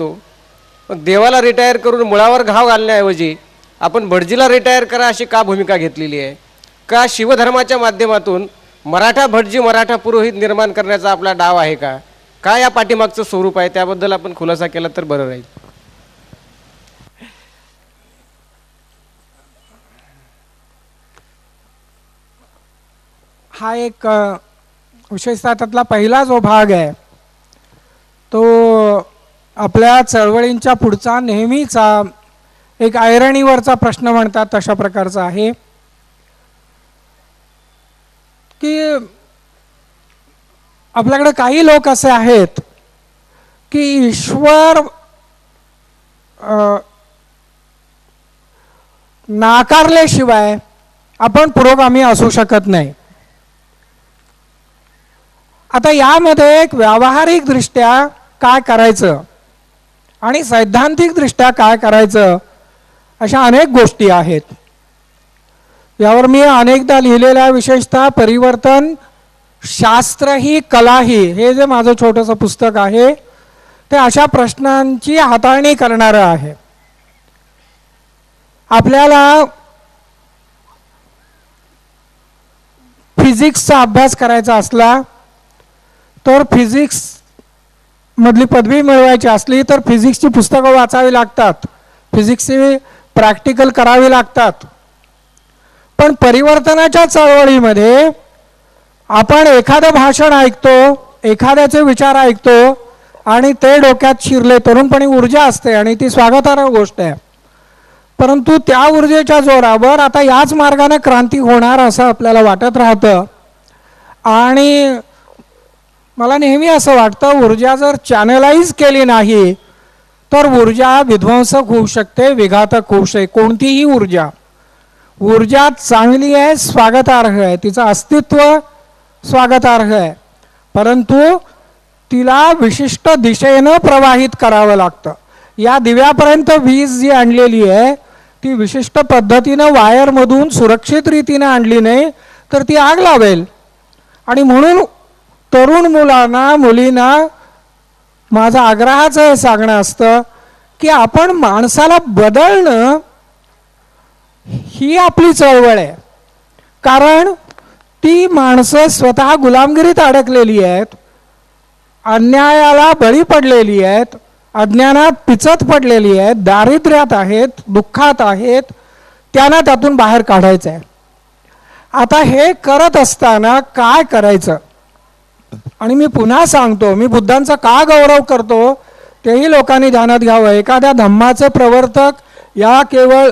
देतो. देवाला रिटायर करून मुळावर घाव घालण्याऐवजी आपण भटजीला रिटायर करा अशी का भूमिका घेतलेली आहे? का शिवधर्माच्या माध्यमातून मराठा भटजी मराठा पुरोहित निर्माण करण्याचा आपला डाव आहे का? काय या पाठीमागचं स्वरूप आहे त्याबद्दल आपण खुलासा केला तर बरं राहील. हा एक विशेषतः त्यातला पहिला जो भाग आहे तो आपल्या चळवळींच्या पुढचा नेहमीचा एक ऐरणीवरचा प्रश्न म्हणतात तशा प्रकारचा आहे की आपल्याकडे काही लोक असे आहेत की ईश्वर नाकारल्याशिवाय आपण पुरोगामी असू शकत नाही. आता यामध्ये एक व्यावहारिक दृष्ट्या काय करायचं आणि सैद्धांतिक दृष्ट्या काय करायचं अशा अनेक गोष्टी आहेत. यावर मी अनेकदा लिहिलेल्या विशेषतः परिवर्तन शास्त्र ही कला ही हे जे माझं छोटंसं पुस्तक आहे ते अशा प्रश्नांची हाताळणी करणारं आहे. आपल्याला फिजिक्सचा अभ्यास करायचा असला तर फिजिक्स मधली पदवी मिळवायची असली तर फिजिक्सची पुस्तकं वाचावी लागतात, फिजिक्सची प्रॅक्टिकल करावी लागतात. पण परिवर्तनाच्या चळवळीमध्ये आपण एखादं भाषण ऐकतो, एखाद्याचे विचार ऐकतो आणि ते डोक्यात शिरले. तरुणपणी ऊर्जा असते आणि ती स्वागतार्ह गोष्ट आहे, परंतु त्या ऊर्जेच्या जोरावर आता याच मार्गाने क्रांती होणार असं आपल्याला वाटत राहतं. आणि मला नेहमी असं वाटतं ऊर्जा जर चॅनलाइज केली नाही तर ऊर्जा विध्वंसक होऊ शकते, विघातक होऊ शकते. कोणतीही ऊर्जा चांगली आहे, स्वागतार्ह आहे, तिचं अस्तित्व स्वागतार्ह आहे, परंतु तिला विशिष्ट दिशेनं प्रवाहित करावं लागतं. या दिव्यापर्यंत वीज जी आणलेली आहे ती विशिष्ट पद्धतीनं वायरमधून सुरक्षित रीतीनं आणली नाही तर ती आग लावेल. आणि म्हणून तरुण मुलांना मुलींना माझं आग्रहाचं हे सांगणं असतं की आपण माणसाला बदलणं ही आपली चळवळ आहे. कारण ती माणसं स्वतः गुलामगिरीत अडकलेली आहेत, अन्यायाला बळी पडलेली आहेत, अज्ञानात पिचत पडलेली आहेत, दारिद्र्यात आहेत, दुःखात आहेत. त्यांना त्यातून बाहेर काढायचं आहे. आता हे करत असताना काय करायचं? आणि मी पुन्हा सांगतो, मी बुद्धांचा का गौरव करतो तेही लोकांनी ध्यानात घ्यावं. एखाद्या धम्माचे प्रवर्तक या केवळ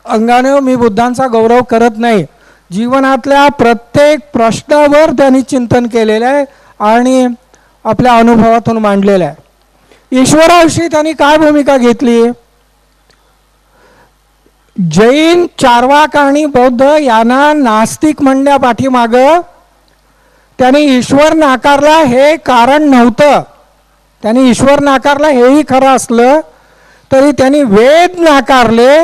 अंगाने मी बुद्धांचा गौरव करत नाही. जीवनातल्या प्रत्येक प्रश्नावर त्यांनी चिंतन केलेलं आहे आणि आपल्या अनुभवातून मांडलेलं आहे. ईश्वराविषयी त्यांनी काय भूमिका घेतली? जैन, चार्वाक आणि बौद्ध यांना नास्तिक म्हणण्या पाठीमागं त्यांनी ईश्वर नाकारला हे कारण नव्हतं. त्यांनी ईश्वर नाकारला हेही खरं असलं तरी त्यांनी वेद नाकारले,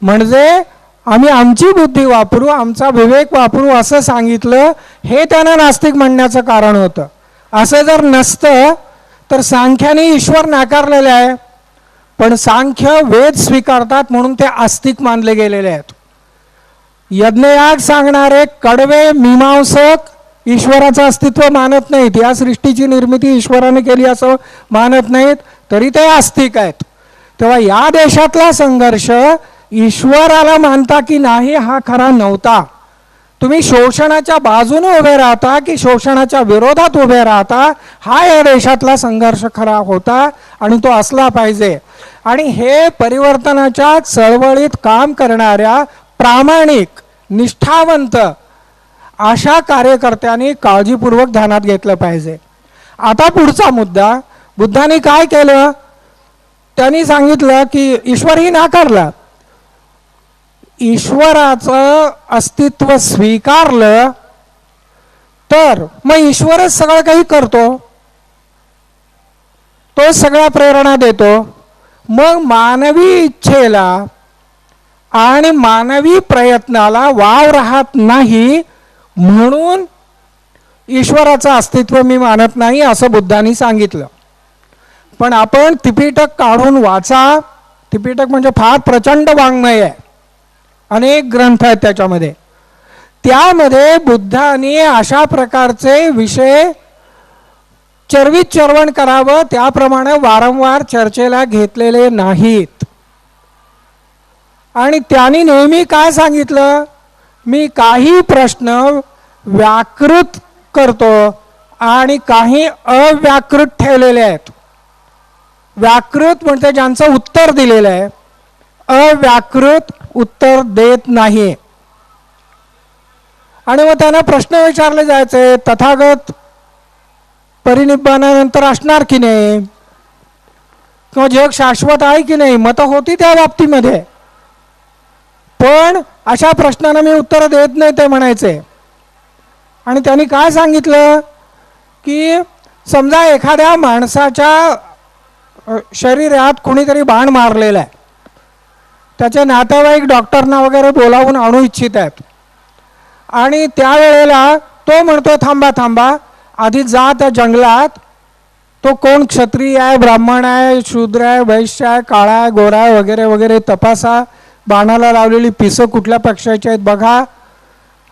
म्हणजे आम्ही आमची बुद्धी वापरू, आमचा विवेक वापरू असं सांगितलं, हे त्यांना नास्तिक म्हणण्याचं कारण होतं. असं जर नसतं तर सांख्याने ईश्वर नाकारलेले आहे, पण सांख्य वेद स्वीकारतात म्हणून ते आस्तिक मानले गेलेले आहेत. यज्ञयाग सांगणारे कडवे मीमांसक ईश्वराचं अस्तित्व मानत नाहीत, या सृष्टीची निर्मिती ईश्वराने केली असं मानत नाहीत, तरी ते आस्तिक आहेत. तेव्हा या देशातला संघर्ष ईश्वराला मानता की नाही हा खरा नव्हता. तुम्ही शोषणाच्या बाजूने उभे राहता की शोषणाच्या विरोधात उभे राहता, हा या देशातला संघर्ष खरा होता आणि तो असला पाहिजे. आणि हे परिवर्तनाच्या चळवळीत काम करणाऱ्या प्रामाणिक निष्ठावंत अशा कार्यकर्त्यांनी काळजीपूर्वक ध्यानात घेतलं पाहिजे. आता पुढचा मुद्दा, बुद्धांनी काय केलं? त्यांनी सांगितलं की ईश्वरही नाकारला. ईश्वराचं अस्तित्व स्वीकारलं तर मग ईश्वरच सगळं काही करतो, तो सगळ्या प्रेरणा देतो. मग मानवी इच्छेला आणि मानवी प्रयत्नाला वाव राहत नाही, म्हणून ईश्वराचं अस्तित्व मी मानत नाही असं बुद्धांनी सांगितलं. पण आपण त्रिपिटक काढून वाचा. त्रिपिटक म्हणजे फार प्रचंड वाङ्मय आहे, अनेक ग्रंथ आहेत त्याच्यामध्ये. त्यामध्ये बुद्धांनी अशा प्रकारचे विषय चर्वित चर्वण करावं त्याप्रमाणे वारंवार चर्चेला घेतलेले नाहीत. आणि त्यांनी नेहमी काय सांगितलं, मी काही प्रश्न व्याकृत करतो आणि काही अव्याकृत ठेवलेले आहेत. व्याकृत म्हणजे ज्यांचं उत्तर दिलेलं आहे, अव्याकृत उत्तर देत नाही. आणि मग त्यांना प्रश्न विचारले जायचे, तथागत परिनिब्बाणानंतर असणार की नाही, किंवा जग शाश्वत आहे की नाही. मतं होती त्या बाबतीमध्ये, पण अशा प्रश्नांना मी उत्तर देत नाही ते म्हणायचे. आणि त्यांनी काय सांगितलं की समजा एखाद्या माणसाच्या शरीरात कुणीतरी बाण मारलेला आहे, त्याचे नातेवाईक डॉक्टरना वगैरे बोलावून आणू इच्छित आहेत. आणि त्यावेळेला तो म्हणतो थांबा थांबा, आधी जा त्या जंगलात, तो कोण क्षत्रिय आहे, ब्राह्मण आहे, शूद्र आहे, वैश्य आहे, काळा आहे, गोरा आहे वगैरे वगैरे तपासा, बाणाला लावलेली पिसं कुठल्या पक्षाची आहेत बघा.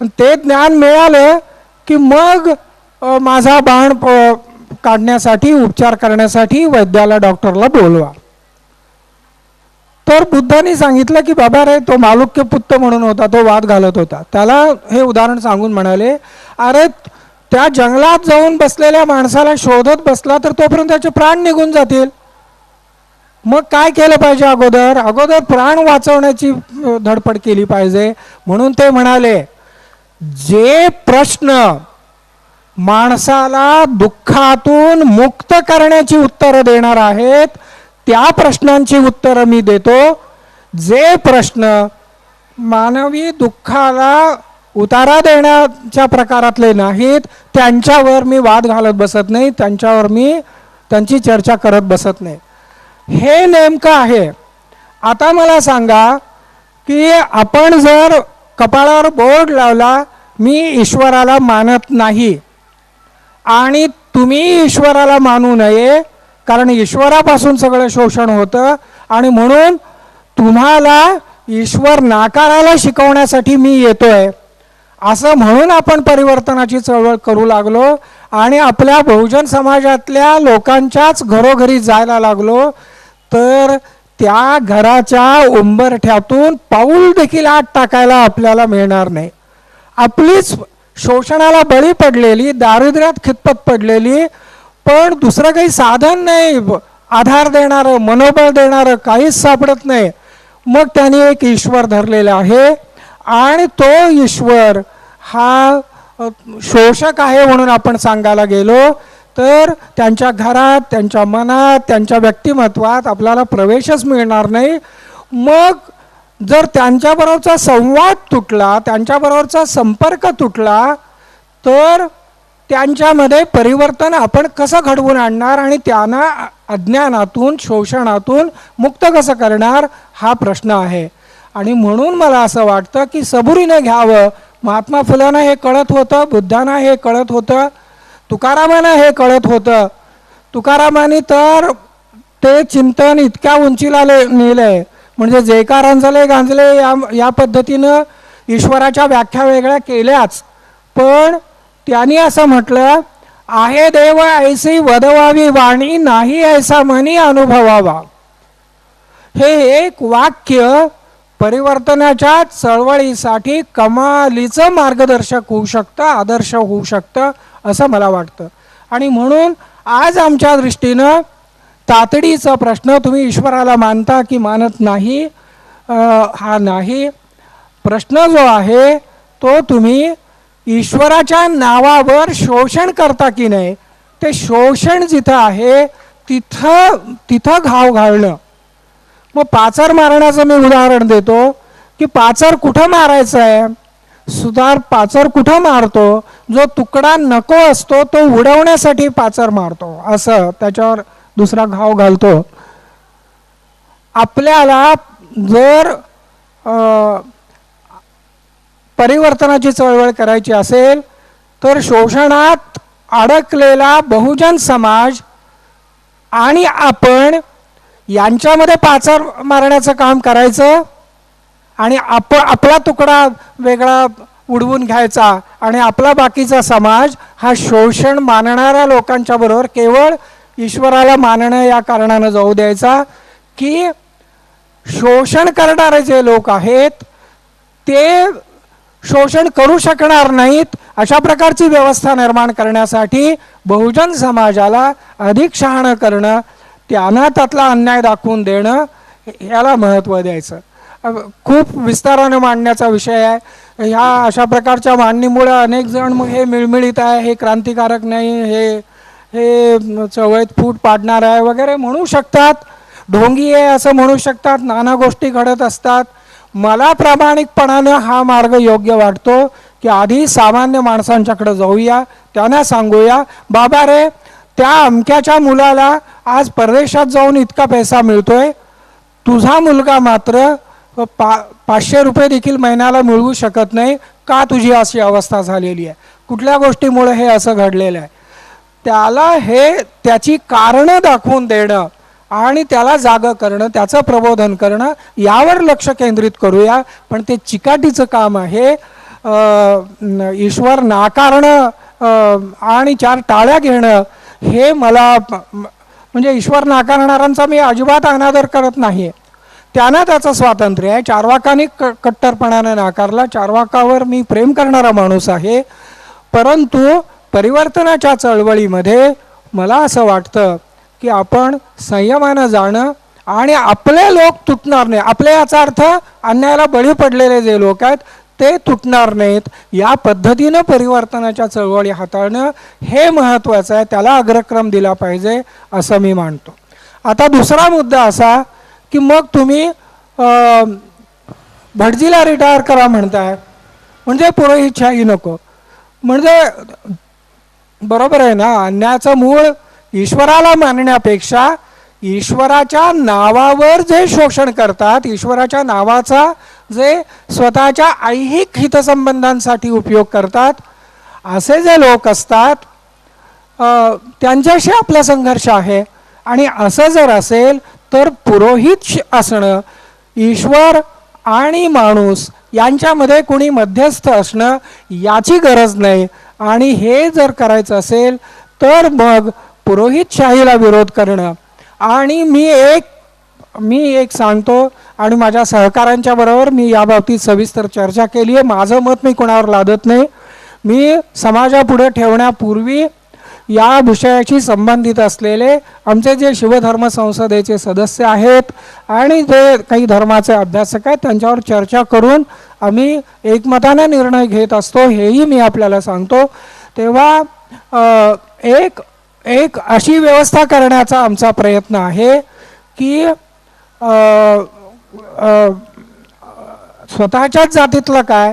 ते ज्ञान मिळालं की मग माझा बाण काढण्यासाठी, उपचार करण्यासाठी वैद्याला, डॉक्टरला बोलवा. तर बुद्धांनी सांगितलं की बाबा रे, तो मालुक्य पुत्त म्हणून होता, तो वाद घालत होता. त्याला हे उदाहरण सांगून म्हणाले, अरे त्या जंगलात जाऊन बसलेल्या माणसाला शोधत बसला तर तोपर्यंत त्याचे प्राण निघून जातील. मग काय केलं पाहिजे, अगोदर प्राण वाचवण्याची धडपड केली पाहिजे. म्हणून ते म्हणाले, जे प्रश्न माणसाला दुःखातून मुक्त करण्याची उत्तरं देणार आहेत त्या प्रश्नांची उत्तरं मी देतो. जे प्रश्न मानवी दुःखाला उतारा देण्याच्या प्रकारातले नाहीत त्यांच्यावर मी वाद घालत बसत नाही, त्यांच्यावर मी त्यांची चर्चा करत बसत नाही. हे नेमकं आहे. आता मला सांगा की आपण जर कपाळावर बोर्ड लावला, मी ईश्वराला मानत नाही, आणि तुम्ही ईश्वराला मानू नये कारण ईश्वरापासून सगळं शोषण होतं, आणि म्हणून तुम्हाला ईश्वर नाकारायला शिकवण्यासाठी मी येतोय असं म्हणून आपण परिवर्तनाची चळवळ करू लागलो आणि आपल्या बहुजन समाजातल्या लोकांच्याच घरोघरी जायला लागलो. तर त्या घराच्या उंबरठ्यातून पाऊल देखील आत टाकायला आपल्याला मिळणार नाही. आपलीच शोषणाला बळी पडलेली, दारिद्र्यात खितपत पडलेली, पण दुसरं काही साधन नाही, आधार देणारं, मनोबळ देणारं काहीच सापडत नाही. मग त्यांनी एक ईश्वर धरलेला आहे आणि तो ईश्वर हा शोषक आहे म्हणून आपण सांगायला गेलो तर त्यांच्या घरात, त्यांच्या मनात, त्यांच्या व्यक्तिमत्वात आपल्याला प्रवेशच मिळणार नाही. मग जर त्यांच्याबरोबरचा संवाद तुटला, त्यांच्याबरोबरचा संपर्क तुटला, तर त्यांच्यामध्ये परिवर्तन आपण कसं घडवून आणणार आणि त्यांना अज्ञानातून, शोषणातून मुक्त कसं करणार, हा प्रश्न आहे. आणि म्हणून मला असं वाटतं की सबुरीने घ्यावं. महात्मा फुलेंना हे कळत होतं, बुद्धांना हे कळत होतं, तुकारामांना हे कळत होतं. तुकारामांनी तर ते चिंतन इतक्या उंचीला नेलंय, म्हणजे जे का रंजले गांजले या पद्धतीनं ईश्वराच्या व्याख्या वेगळ्या केल्याच, पण त्यांनी असं म्हटलं, आहे देव ऐसी वदवावी वाणी, नाही ऐसा मनी अनुभवावा. हे एक वाक्य परिवर्तनाच्या चळवळीसाठी कमालीचं मार्गदर्शक होऊ शकतं, आदर्श होऊ शकतं असं मला वाटतं. आणि म्हणून आज आमच्या दृष्टीनं तातडीचा प्रश्न, तुम्ही ईश्वराला मानता की मानत नाही, हा नाही. प्रश्न जो आहे तो तुम्ही ईश्वराच्या नावावर शोषण करता की नाही. ते शोषण जिथं आहे तिथं घाव घालणं. मग पाचर मारण्याचं मी उदाहरण देतो की पाचर कुठं मारायचं आहे. सुतार पाचर कुठं मारतो, जो तुकडा नको असतो तो उडवण्यासाठी पाचर मारतो, असं त्याच्यावर दुसरा घाव घालतो. आपल्याला जर परिवर्तनाची चळवळ करायची असेल तर शोषणात अडकलेला बहुजन समाज आणि आपण यांच्यामध्ये पाचार मारण्याचं काम करायचं आणि आपला तुकडा वेगळा उडवून घ्यायचा आणि आपला बाकीचा समाज हा शोषण मानणाऱ्या लोकांच्या बरोबर केवळ ईश्वराला मानणं या कारणानं जाऊ द्यायचा की शोषण करणारे जे लोक आहेत ते शोषण करू शकणार नाहीत अशा प्रकारची व्यवस्था निर्माण करण्यासाठी बहुजन समाजाला अधिक शहाणं करणं, त्यांना त्यातला अन्याय दाखवून देणं याला महत्त्व द्यायचं. खूप विस्ताराने मांडण्याचा विषय आहे. ह्या अशा प्रकारच्या मांडणीमुळे अनेक जण मग हे मिळमिळीत आहे, हे क्रांतिकारक नाही, हे चळवळीत फूट पाडणार आहे वगैरे म्हणू शकतात, ढोंगी आहे असं म्हणू शकतात, नाना गोष्टी घडत असतात. मला प्रामाणिकपणानं हा मार्ग योग्य वाटतो की आधी सामान्य माणसांच्याकडे जाऊया, त्यांना सांगूया, बाबा रे त्या अमक्याच्या मुलाला आज परदेशात जाऊन इतका पैसा मिळतोय, तुझा मुलगा मात्र 500 रुपये देखील महिन्याला मिळवू शकत नाही, का तुझी अशी अवस्था झालेली आहे, कुठल्या गोष्टीमुळे हे असं घडलेलं आहे. त्याला त्याची कारणं दाखवून देणं आणि त्याला जागं करणं, त्याचं प्रबोधन करणं यावर लक्ष केंद्रित करूया. पण ते चिकाटीचं काम आहे. ईश्वर नाकारणं आणि 4 टाळ्या घेणं हे मला म्हणजे ईश्वर नाकारणाऱ्यांचा मी अजिबात अनादर करत नाही. त्यांना त्याचं स्वातंत्र्य आहे. चार्वाकांनी कट्टरपणानं नाकारला. चार्वाकावर मी प्रेम करणारा माणूस आहे. परंतु परिवर्तनाच्या चळवळीमध्ये मला असं वाटतं की आपण संयमानं जाणं आणि आपले लोक तुटणार नाही. आपले याचा अर्थ अन्यायाला बळी पडलेले जे लोक आहेत ते तुटणार नाहीत. या पद्धतीनं परिवर्तनाच्या चळवळी हाताळणं हे महत्त्वाचं आहे. त्याला अग्रक्रम दिला पाहिजे असं मी मानतो. आता दुसरा मुद्दा असा की मग तुम्ही भटजीला रिटायर करा म्हणताय, म्हणजे पुरोहितशाही नको, म्हणजे बरोबर आहे ना. अन्यायाचं मूळ ईश्वराला मानण्यापेक्षा ईश्वराच्या नावावर जे शोषण करतात, ईश्वराच्या नावाचा जे स्वतःच्या ऐहिक हितसंबंधांसाठी उपयोग करतात असे जे लोक असतात त्यांच्याशी आपला संघर्ष आहे. आणि असं जर असेल तर पुरोहित असणं, ईश्वर आणि माणूस यांच्यामध्ये कोणी मध्यस्थ असणं याची गरज नाही. आणि हे जर करायचं असेल तर मग पुरोहितशाहीला विरोध करणं. आणि मी एक सांगतो आणि माझ्या सहकाऱ्यांच्या बरोबर मी याबाबतीत सविस्तर चर्चा केली आहे. माझं मत मी कोणावर लादत नाही. मी समाजापुढे ठेवण्यापूर्वी या विषयाशी संबंधित असलेले आमचे जे शिवधर्म संसदेचे सदस्य आहेत आणि जे काही धर्माचे अभ्यासक आहेत त्यांच्यावर चर्चा करून आम्ही एकमताने निर्णय घेत असतो, हेही मी आपल्याला सांगतो. तेव्हा एक अशी व्यवस्था करण्याचा आमचा प्रयत्न आहे की स्वतःच्याच जातीतलं काय,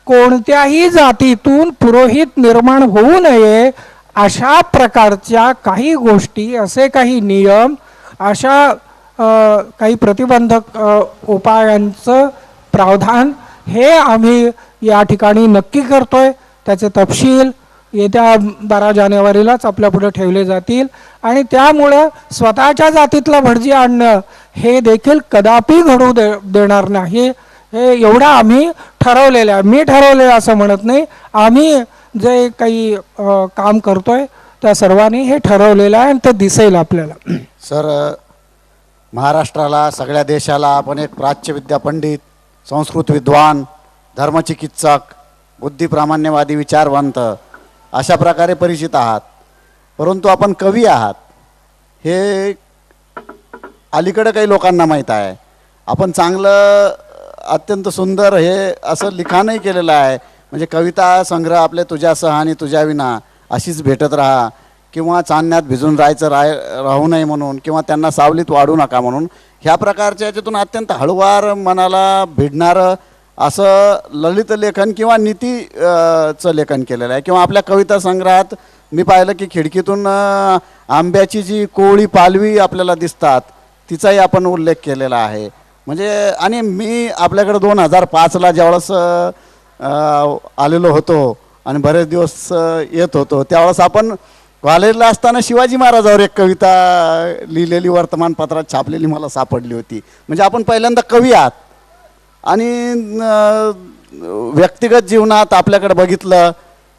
कोणत्याही जातीतून पुरोहित निर्माण होऊ नये अशा प्रकारच्या काही गोष्टी, असे काही नियम, अशा काही प्रतिबंधक उपायांचं प्रावधान हे आम्ही या ठिकाणी नक्की करतोय. त्याचे तपशील येत्या 12 जानेवारीलाच आपल्यापुढे ठेवले जातील. आणि त्यामुळं स्वतःच्या जातीतला भटजी आणणं हे देखील कदापि घडू देणार नाही. हे एवढं आम्ही ठरवलेलं आहे. मी ठरवलेलं असं म्हणत नाही, आम्ही जे काही काम करतोय त्या सर्वांनी हे ठरवलेलं आहे आणि ते दिसेल आपल्याला. सर, महाराष्ट्राला, सगळ्या देशाला आपण एक प्राच्यविद्या पंडित, संस्कृत विद्वान, धर्मचिकित्सक, बुद्धिप्रामाण्यवादी, विचारवंत अशा प्रकारे परिचित आहात. परंतु आपण कवी आहात हे अलीकडे काही लोकांना माहीत आहे. आपण चांगलं, अत्यंत सुंदर हे असं लिखाणही केलेलं आहे. म्हणजे कविता संग्रह आपले तुझ्यासह आणि तुझ्या विना अशीच भेटत राहा, किंवा चांदण्यात भिजून राहू नये म्हणून, किंवा त्यांना सावलीत वाढू नका म्हणून, ह्या प्रकारच्या याच्यातून अत्यंत हळूवार मनाला भिडणारं असं ललित लेखन किंवा नीतीचं लेखन केलेलं आहे. किंवा आपल्या कविता संग्रहात मी पाहिलं की खिडकीतून आंब्याची जी कोवळी पालवी आपल्याला दिसतात तिचाही आपण उल्लेख केलेला आहे. म्हणजे आणि मी आपल्याकडे 2005ला ज्यावेळेस आलेलो होतो आणि बरेच दिवस येत होतो त्यावेळेस आपण कॉलेजला असताना शिवाजी महाराजावर एक कविता लिहिलेली वर्तमानपत्रात छापलेली मला सापडली होती. म्हणजे आपण पहिल्यांदा कवी आहात आणि व्यक्तिगत जीवनात आपल्याकडे बघितलं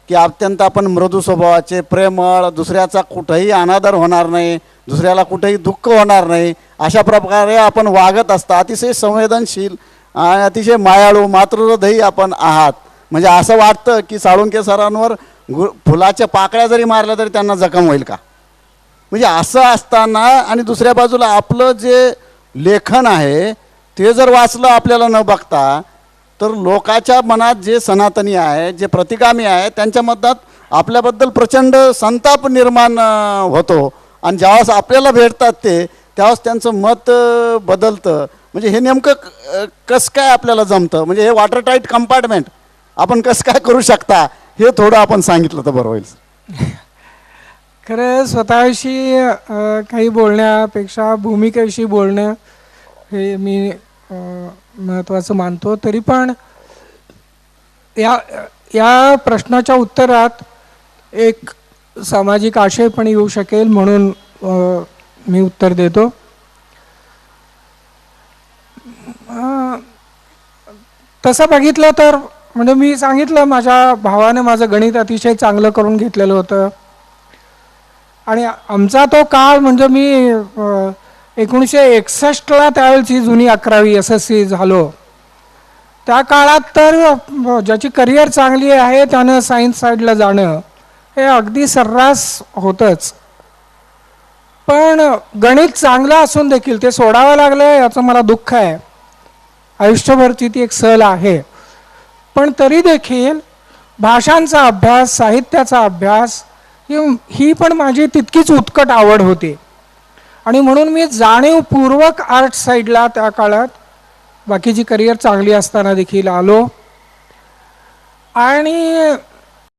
की अत्यंत आपण मृदू स्वभावाचे, प्रेमळ, दुसऱ्याचा कुठंही अनादर होणार नाही, दुसऱ्याला कुठंही दुःख होणार नाही, अशा प्रकारे आपण वागत असता. अतिशय संवेदनशील आणि अतिशय मायाळू, मातृहृदयी आपण आहात. म्हणजे असं वाटतं की साळुंके सरांवर फुलाच्या पाकळ्या जरी मारल्या तरी त्यांना जखम होईल का. म्हणजे असं असताना आणि दुसऱ्या बाजूला आपलं जे लेखन आहे ते जर वाचलं आपल्याला न बघता, तर लोकाच्या मनात जे सनातनी आहे, जे प्रतिगामी आहे, त्यांच्या मनात आपल्याबद्दल प्रचंड संताप निर्माण होतो. आणि ज्यावेळेस आपल्याला भेटतात ते, त्यावेळेस त्यांचं मत बदलतं. म्हणजे हे नेमकं कसं काय आपल्याला जमतं, म्हणजे हे वॉटर टाईट कंपार्टमेंट आपण कसं काय करू शकता, हे थोडं आपण सांगितलं तर बरं होईल. खरं स्वतःविषयी काही बोलण्यापेक्षा भूमिकेविषयी बोलणं हे मी महत्त्वाचं मानतो. तरी पण या प्रश्नाच्या उत्तरात एक सामाजिक आशय पण येऊ शकेल म्हणून मी उत्तर देतो. तसं बघितलं तर म्हणजे मी सांगितलं माझ्या भावाने माझं गणित अतिशय चांगलं करून घेतलेलं होतं आणि आमचा तो काळ म्हणजे मी 1961ला त्यावेळेची जुनी 11वी SSC झालो. त्या काळात तर ज्याची करिअर चांगली आहे त्यानं सायन्स साईडला जाणं हे अगदी सर्रास होतंच. पण गणित चांगलं असून देखील ते सोडावं लागलं याचं मला दुःख आहे. आयुष्यभरची ती एक सहल आहे. पण तरी देखील भाषांचा अभ्यास, साहित्याचा अभ्यास ही पण माझी तितकीच उत्कट आवड होती आणि म्हणून मी जाणीवपूर्वक आर्ट साईडला त्या काळात बाकीची करिअर चांगली असताना देखील आलो. आणि